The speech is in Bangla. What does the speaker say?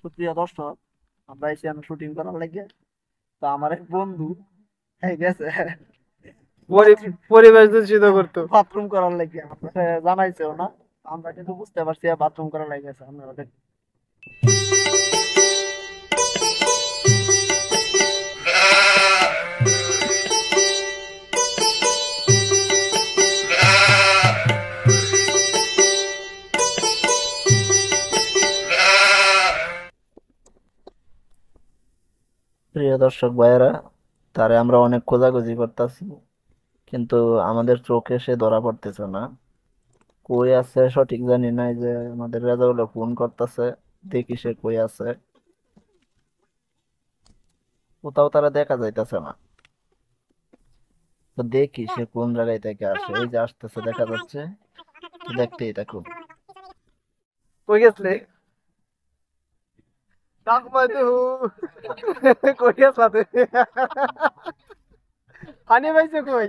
সুপ্রিয় দর্শক, আমরা এসে শুটিং করার লাগে। তো আমার এক বন্ধু এই গেছে পরিবেশ দূষিত করতো। বাথরুম করার লাগে, আমরা জানাইছেও না। আমরা কিন্তু বুঝতে পারছি বাথরুম করার লাগে গেছে। আপনারা দেখুন। প্রিয় দর্শক ভাইয়েরা, তারে আমরা অনেক খোঁজাখুঁজি করতেছি, কিন্তু আমাদের চোখে সে ধরা পড়তেছে না। কই আছে সঠিক জানি না। এই যে আমাদের রেজাউলে ফোন করতেছে, দেখি সে কই আছে। কোথাও তারা দেখা যাইতেছে না। তো দেখি সে কোন জায়গায় থেকে আসে। ওই যে আসতেছে, দেখা যাচ্ছে। তো দেখতেই থাকুন। কই গেছলে? ডাক মাইতে হু। কই গেছলা তুই? পানি পাইছে কই?